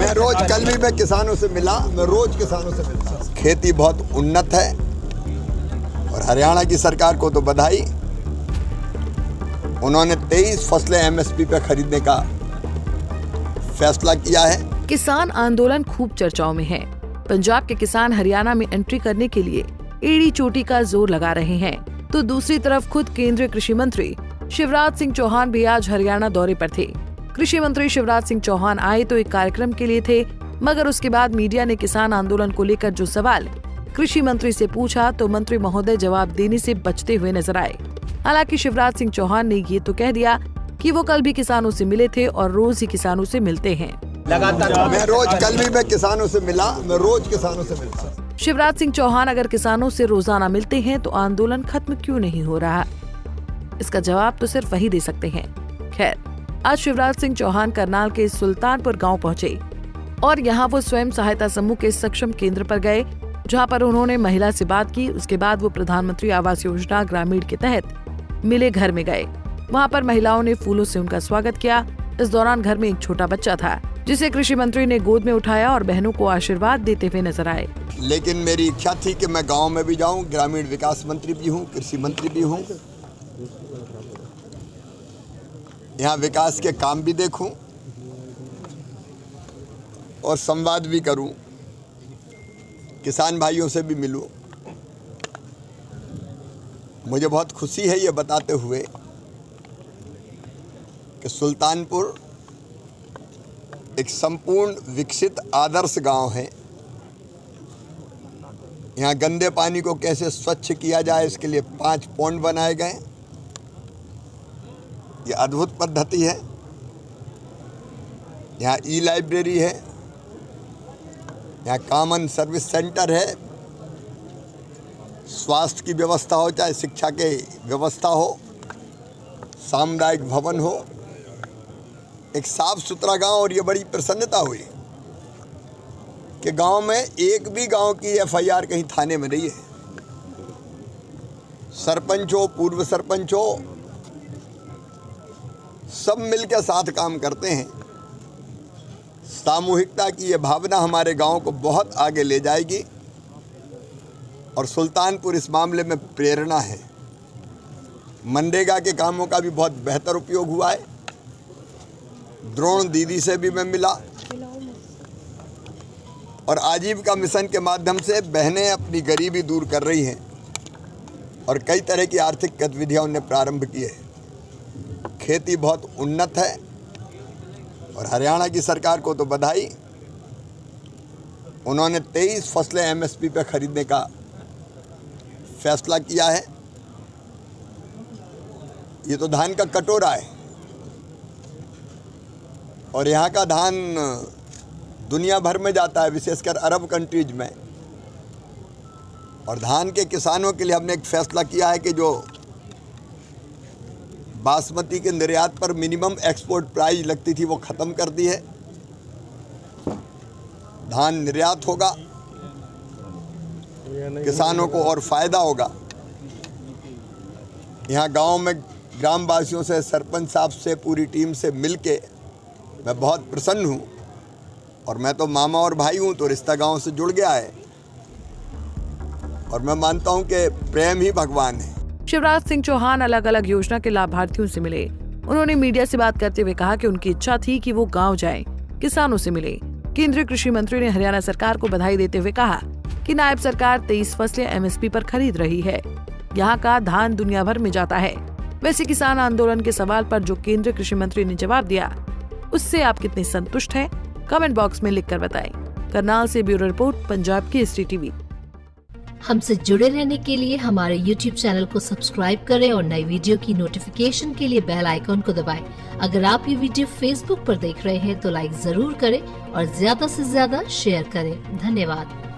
मैं रोज, कल भी मैं किसानों से मिला, मैं रोज किसानों से मिलता हूं। खेती बहुत उन्नत है और हरियाणा की सरकार को तो बधाई। उन्होंने 23 फसलें एमएसपी पे खरीदने का फैसला किया है। किसान आंदोलन खूब चर्चाओं में है। पंजाब के किसान हरियाणा में एंट्री करने के लिए एड़ी चोटी का जोर लगा रहे हैं, तो दूसरी तरफ खुद केंद्रीय कृषि मंत्री शिवराज सिंह चौहान भी आज हरियाणा दौरे पर थे। कृषि मंत्री शिवराज सिंह चौहान आए तो एक कार्यक्रम के लिए थे, मगर उसके बाद मीडिया ने किसान आंदोलन को लेकर जो सवाल कृषि मंत्री से पूछा तो मंत्री महोदय जवाब देने से बचते हुए नजर आए। हालांकि शिवराज सिंह चौहान ने ये तो कह दिया कि वो कल भी किसानों से मिले थे और रोज ही किसानों से मिलते हैं। लगातार मैं रोज, कल भी मैं किसानों से मिला, मैं रोज किसानों से मिलता हूं। शिवराज सिंह चौहान अगर किसानों से रोजाना मिलते हैं तो आंदोलन खत्म क्यों नहीं हो रहा? इसका जवाब तो सिर्फ वही दे सकते हैं। खैर, आज शिवराज सिंह चौहान करनाल के सुल्तानपुर गांव पहुंचे और यहां वो स्वयं सहायता समूह के सक्षम केंद्र पर गए, जहां पर उन्होंने महिला से बात की। उसके बाद वो प्रधानमंत्री आवास योजना ग्रामीण के तहत मिले घर में गए। वहां पर महिलाओं ने फूलों से उनका स्वागत किया। इस दौरान घर में एक छोटा बच्चा था, जिसे कृषि मंत्री ने गोद में उठाया और बहनों को आशीर्वाद देते हुए नजर आए। लेकिन मेरी इच्छा थी कि मैं गांव में भी जाऊं, ग्रामीण विकास मंत्री भी हूं, कृषि मंत्री भी हूं, यहाँ विकास के काम भी देखूं और संवाद भी करूं, किसान भाइयों से भी मिलूं। मुझे बहुत खुशी है ये बताते हुए कि सुल्तानपुर एक संपूर्ण विकसित आदर्श गांव है। यहाँ गंदे पानी को कैसे स्वच्छ किया जाए, इसके लिए 5 पॉइंट बनाए गए। ये अद्भुत पद्धति है। यहाँ ई-लाइब्रेरी है, यहाँ कॉमन सर्विस सेंटर है, स्वास्थ्य की व्यवस्था हो, चाहे शिक्षा की व्यवस्था हो, सामुदायिक भवन हो, एक साफ सुथरा गांव। और ये बड़ी प्रसन्नता हुई कि गांव में एक भी गांव की एफआईआर कहीं थाने में नहीं है। सरपंच हो, पूर्व सरपंच हो, सब मिलकर साथ काम करते हैं। सामूहिकता की ये भावना हमारे गांव को बहुत आगे ले जाएगी और सुल्तानपुर इस मामले में प्रेरणा है। मनरेगा के कामों का भी बहुत बेहतर उपयोग हुआ है। द्रोण दीदी से भी मैं मिला और आजीविका मिशन के माध्यम से बहनें अपनी गरीबी दूर कर रही हैं और कई तरह की आर्थिक गतिविधियां उन्हें प्रारंभ की है। खेती बहुत उन्नत है और हरियाणा की सरकार को तो बधाई। उन्होंने 23 फसलें एमएसपी पे खरीदने का फैसला किया है। ये तो धान का कटोरा है और यहाँ का धान दुनिया भर में जाता है, विशेषकर अरब कंट्रीज में। और धान के किसानों के लिए हमने एक फैसला किया है कि जो बासमती के निर्यात पर मिनिमम एक्सपोर्ट प्राइस लगती थी वो ख़त्म कर दी है। धान निर्यात होगा, किसानों को और फायदा होगा। यहाँ गांव में ग्रामवासियों से, सरपंच साहब से, पूरी टीम से मिलके मैं बहुत प्रसन्न हूँ और मैं तो मामा और भाई हूँ, तो रिश्ता गांव से जुड़ गया है और मैं मानता हूँ कि प्रेम ही भगवान है। शिवराज सिंह चौहान अलग अलग योजना के लाभार्थियों से मिले। उन्होंने मीडिया से बात करते हुए कहा कि उनकी इच्छा थी कि वो गांव जाएं, किसानों से मिले। केंद्रीय कृषि मंत्री ने हरियाणा सरकार को बधाई देते हुए कहा कि नायब सरकार 23 फसलें एमएसपी पर खरीद रही है। यहाँ का धान दुनिया भर में जाता है। वैसे किसान आंदोलन के सवाल पर जो केंद्रीय कृषि मंत्री ने जवाब दिया, उससे आप कितने संतुष्ट हैं? कमेंट बॉक्स में लिखकर बताएं। करनाल से bureau report, Punjab Kesari TV. हमसे जुड़े रहने के लिए हमारे YouTube चैनल को सब्सक्राइब करें और नई वीडियो की नोटिफिकेशन के लिए बेल आइकॉन को दबाएं। अगर आप ये वीडियो Facebook पर देख रहे हैं तो लाइक जरूर करें और ज्यादा से ज्यादा शेयर करें। धन्यवाद।